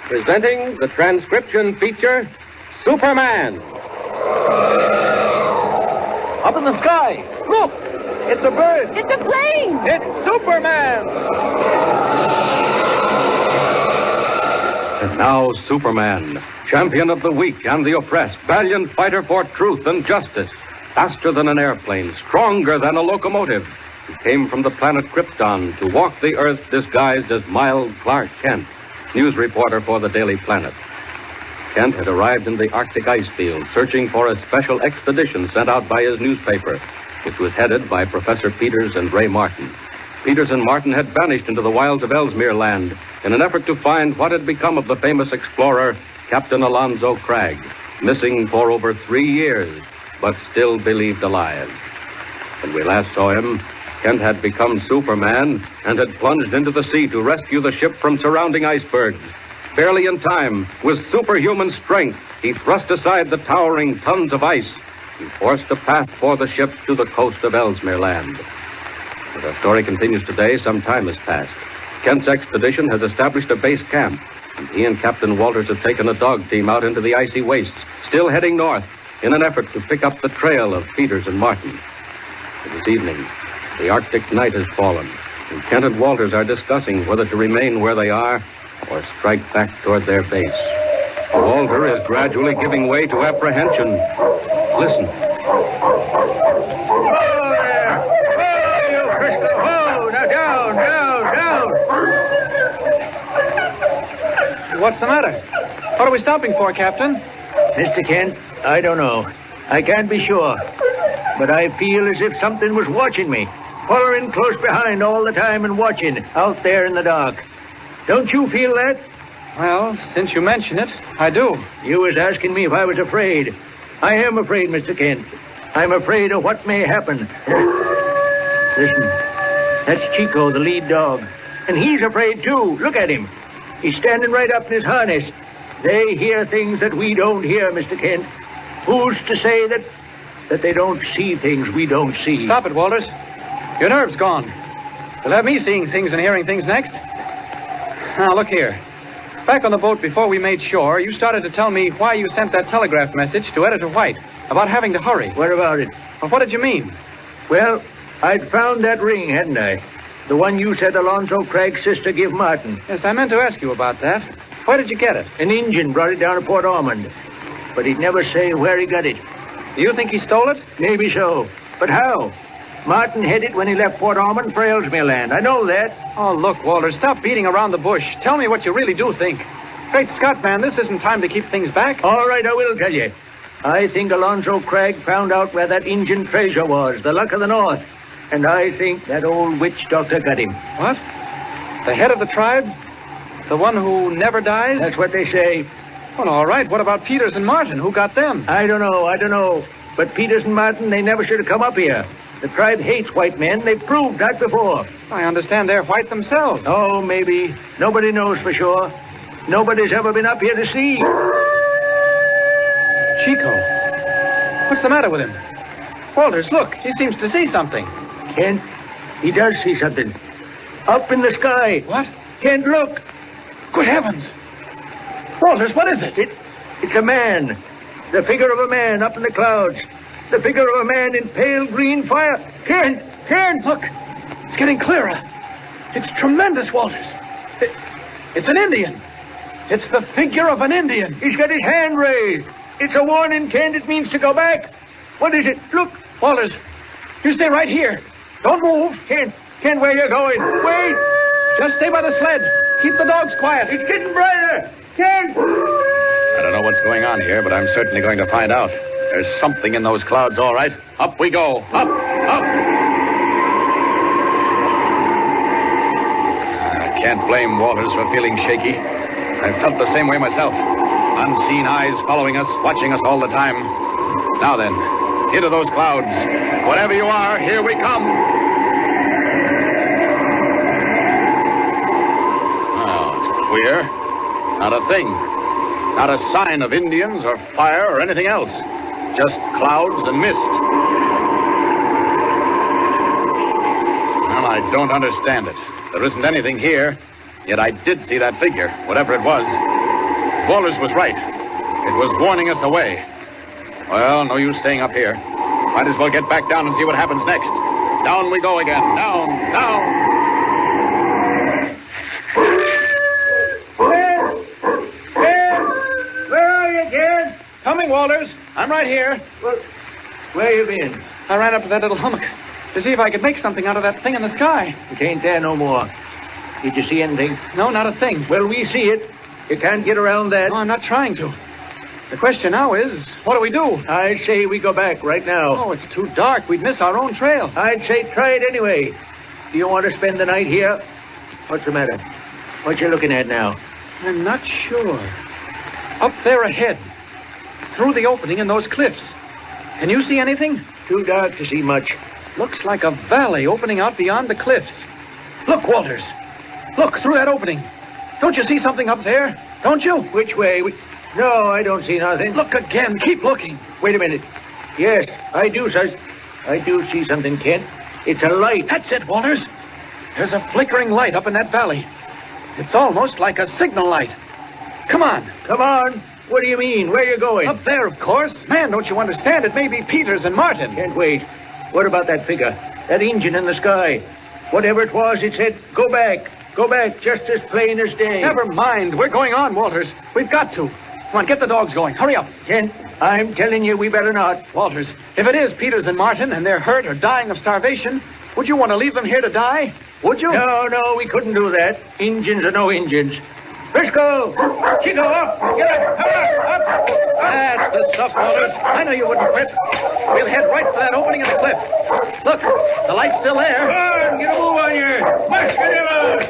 presenting the transcription feature, Superman. Up in the sky. Look! It's a bird. It's a plane. It's Superman! And now, Superman, champion of the weak and the oppressed, valiant fighter for truth and justice, faster than an airplane, stronger than a locomotive, he came from the planet Krypton to walk the Earth disguised as mild Clark Kent, news reporter for the Daily Planet. Kent had arrived in the Arctic ice field, searching for a special expedition sent out by his newspaper, which was headed by Professor Peters and Ray Martin. Peters and Martin had vanished into the wilds of Ellesmere Land in an effort to find what had become of the famous explorer, Captain Alonzo Cragg, missing for over 3 years, but still believed alive. When we last saw him, Kent had become Superman and had plunged into the sea to rescue the ship from surrounding icebergs. Barely in time, with superhuman strength, he thrust aside the towering tons of ice and forced a path for the ship to the coast of Ellesmere Land. As our story continues today, some time has passed. Kent's expedition has established a base camp, and he and Captain Walters have taken a dog team out into the icy wastes, still heading north in an effort to pick up the trail of Peters and Martin. It is evening. The Arctic night has fallen, and Kent and Walters are discussing whether to remain where they are or strike back toward their base. Walter is gradually giving way to apprehension. Listen. Whoa there! Whoa, you Frisco! Whoa! Now down! What's the matter? What are we stopping for, Captain? Mr. Kent, I don't know. I can't be sure. But I feel as if something was watching me, following close behind all the time and watching out there in the dark. Don't you feel that? Well, since you mention it, I do. You was asking me if I was afraid. I am afraid, Mr. Kent. I'm afraid of what may happen. Listen, that's Chico, the lead dog. And he's afraid, too. Look at him. He's standing right up in his harness. They hear things that we don't hear, Mr. Kent. Who's to say that they don't see things we don't see? Stop it, Walters. Your nerve's gone. You'll have me seeing things and hearing things next. Now, look here. Back on the boat before we made shore, you started to tell me why you sent that telegraph message to Editor White about having to hurry. What about it? Well, what did you mean? Well, I'd found that ring, hadn't I? The one you said Alonzo Craig's sister gave Martin. Yes, I meant to ask you about that. Where did you get it? An Injun brought it down to Port Ormond. But he'd never say where he got it. Do you think he stole it? Maybe so. But how? Martin hid it when he left Port Ormond for Ellesmere Land. I know that. Oh, look, Walter, stop beating around the bush. Tell me what you really do think. Great Scott, man, this isn't time to keep things back. All right, I will tell you. I think Alonzo Craig found out where that Injun treasure was, the Luck of the North. And I think that old witch doctor got him. What? The head of the tribe? The one who never dies? That's what they say. Well, all right. What about Peters and Martin? Who got them? I don't know. But Peters and Martin, they never should have come up here. The tribe hates white men. They've proved that before. I understand they're white themselves. Oh, maybe. Nobody knows for sure. Nobody's ever been up here to see. Chico. What's the matter with him? Walters, look. He seems to see something. Kent, he does see something. Up in the sky. What? Kent, look. Good heavens. Walters, what is it? It's a man. The figure of a man up in the clouds. The figure of a man in pale green fire. Kent! Look. It's getting clearer. It's tremendous, Walters. It's an Indian. It's the figure of an Indian. He's got his hand raised. It's a warning, Kent. It means to go back. What is it? Look. Walters, you stay right here. Don't move. Kent, where you going? Wait. Just stay by the sled. Keep the dogs quiet. It's getting brighter. Kent! I don't know what's going on here, but I'm certainly going to find out. There's something in those clouds, all right. Up we go. Up. I can't blame Walters for feeling shaky. I've felt the same way myself. Unseen eyes following us, watching us all the time. Now then, into those clouds. Whatever you are, here we come. Oh, it's queer. Not a thing. Not a sign of Indians or fire or anything else. Just clouds and mist. Well, I don't understand it. There isn't anything here, yet I did see that figure, whatever it was. Walters was right. It was warning us away. Well, no use staying up here. Might as well get back down and see what happens next. Down we go again. Down, down. Where are you, kid? Coming, Walters. I'm right here. Well, where you been? I ran up to that little hummock to see if I could make something out of that thing in the sky. It ain't there no more. Did you see anything? No, not a thing. Well, we see it. You can't get around that. No, I'm not trying to. The question now is, what do we do? I'd say we go back right now. Oh, it's too dark. We'd miss our own trail. I'd say try it anyway. Do you want to spend the night here? What's the matter? What you looking at now? I'm not sure. Up there ahead, through the opening in those cliffs. Can you see anything? Too dark to see much. Looks like a valley opening out beyond the cliffs. Look, Walters. Look, through that opening. Don't you see something up there? Don't you? Which way? No, I don't see nothing. Look again. Keep looking. Wait a minute. Yes, I do, sir. I do see something, Kent. It's a light. That's it, Walters. There's a flickering light up in that valley. It's almost like a signal light. Come on. Come on. What do you mean? Where are you going? Up there, of course. Man, don't you understand? It may be Peters and Martin. Can't wait. What about that figure? That engine in the sky? Whatever it was, it said, go back. Go back, just as plain as day. Never mind. We're going on, Walters. We've got to. Come on, get the dogs going. Hurry up. Kent, I'm telling you, we better not. Walters, if it is Peters and Martin and they're hurt or dying of starvation, would you want to leave them here to die? Would you? No, we couldn't do that. Engines or no engines. Briscoe! Chico, up! Get up! Up! That's the stuff, Walters. I know you wouldn't quit. We'll head right for that opening in the cliff. Look, the light's still there. Come on, get a move on you! Mush, get him out!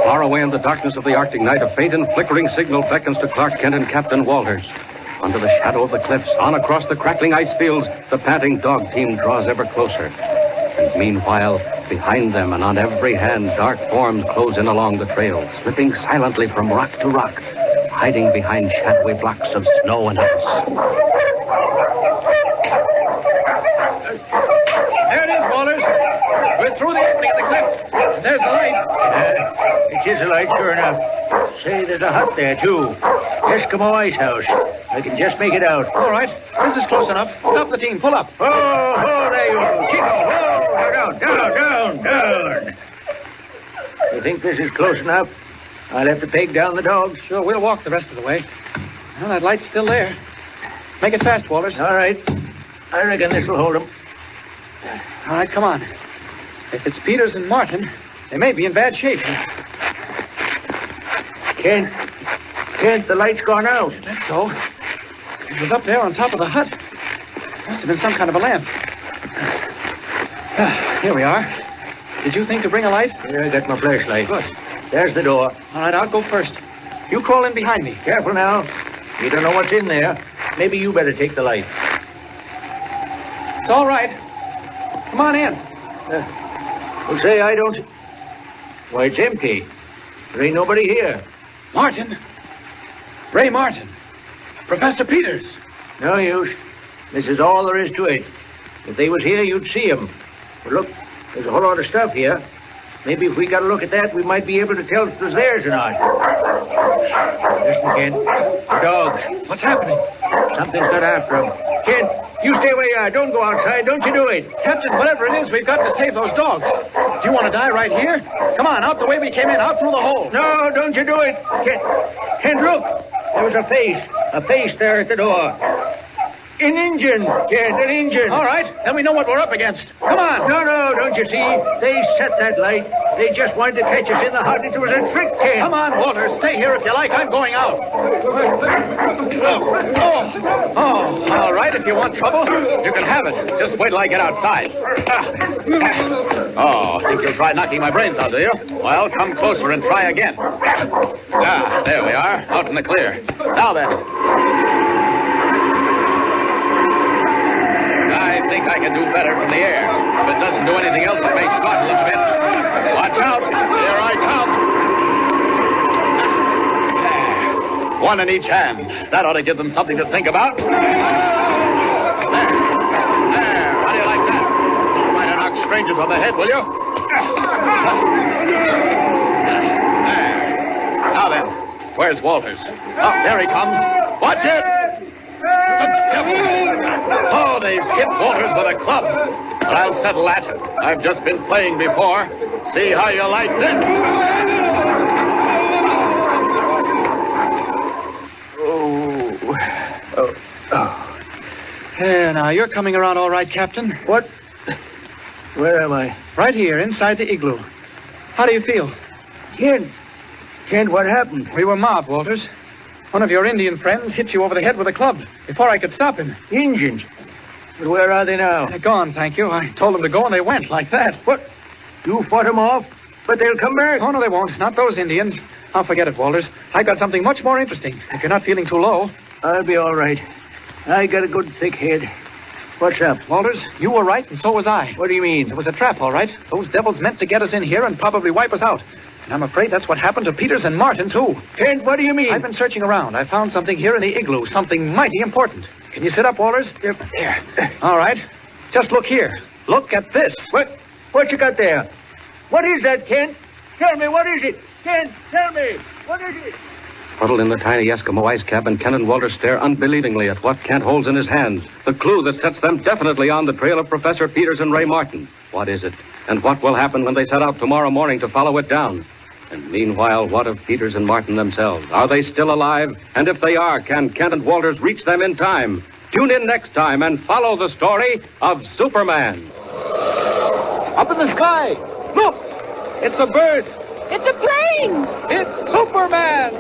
Far away in the darkness of the Arctic night, a faint and flickering signal beckons to Clark Kent and Captain Walters. Under the shadow of the cliffs, on across the crackling ice fields, the panting dog team draws ever closer. And meanwhile, behind them and on every hand, dark forms close in along the trail, slipping silently from rock to rock, hiding behind shadowy blocks of snow and ice. There it is, Walters. We're through the opening of the cliff. There's the light. It is a light, sure enough. Say, there's a hut there, too. Eskimo ice house. I can just make it out. All right. This is close enough. Stop the team. Pull up. Oh, there you go. Chico, down. You think this is close enough? I'll have to peg down the dogs. Sure, we'll walk the rest of the way. Well, that light's still there. Make it fast, Walters. All right. I reckon this will hold them. All right, come on. If it's Peters and Martin, they may be in bad shape. Kent, the light's gone out. That's so. It was up there on top of the hut. Must have been some kind of a lamp. Here we are. Did you think to bring a light? Here, I got my flashlight. Good. There's the door. All right, I'll go first. You crawl in behind me. Careful now. You don't know what's in there. Maybe you better take the light. It's all right. Come on in. Well, say, I don't... Why, it's empty. There ain't nobody here. Martin. Ray Martin. Professor Peters. No use. This is all there is to it. If they was here, you'd see 'em. But look, there's a whole lot of stuff here. Maybe if we got a look at that, we might be able to tell if it was theirs or not. Listen, Kent. The dogs. What's happening? Something's got after 'em. Kent, you stay where you are. Don't go outside. Don't you do it. Captain, whatever it is, we've got to save those dogs. Do you want to die right here? Come on, out the way we came in, out through the hole. No, don't you do it. Kent, look. There was a face. A face there at the door. An engine, Kent, an engine. All right, then we know what we're up against. Come on. No, don't you see? They set that light. They just wanted to catch us in the hut. It was a trick, Kent. Come on, Walter. Stay here if you like. I'm going out. Oh, all right. If you want trouble, you can have it. Just wait till I get outside. Oh, think you'll try knocking my brains out, do you? Well, come closer and try again. There we are, out in the clear. Now then. I think I can do better from the air. If it doesn't do anything else, it may startle a bit. Watch out. Here I come. One in each hand. That ought to give them something to think about. There. How do you like that? Don't try to knock strangers on the head, will you? Now then, where's Walters? Oh, there he comes. Watch it! The devils! Oh, they've hit Walters with a club. But I'll settle that. I've just been playing before. See how you like this. Now, you're coming around all right, Captain. What? Where am I? Right here, inside the igloo. How do you feel? Kent, what happened? We were mobbed, Walters. One of your Indian friends hit you over the head with a club before I could stop him. Indians? But where are they now? They're gone, thank you. I told them to go, and they went like that. What? You fought them off? But they'll come back? Oh, no, they won't. Not those Indians. I'll forget it, Walters. I got something much more interesting, if you're not feeling too low. I'll be all right. I got a good thick head. What's up? Walters, you were right, and so was I. What do you mean? It was a trap, all right. Those devils meant to get us in here and probably wipe us out. And I'm afraid that's what happened to Peters and Martin, too. Kent, what do you mean? I've been searching around. I found something here in the igloo, something mighty important. Can you sit up, Walters? Yep. There. All right. Just look here. Look at this. What you got there? What is that, Kent? Tell me, what is it? Kent, tell me. What is it? Huddled in the tiny Eskimo ice cabin, Ken and Walter stare unbelievingly at what Kent holds in his hands. The clue that sets them definitely on the trail of Professor Peters and Ray Martin. What is it? And what will happen when they set out tomorrow morning to follow it down? And meanwhile, what of Peters and Martin themselves? Are they still alive? And if they are, can Kent and Walters reach them in time? Tune in next time and follow the story of Superman. Up in the sky! Look! It's a bird! It's a plane! It's Superman!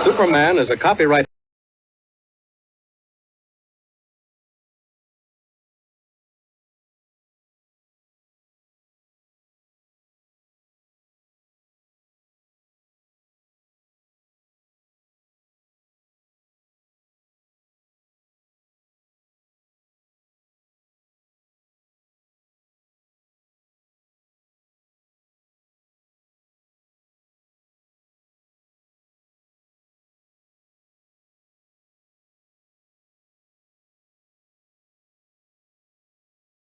Superman is a copyright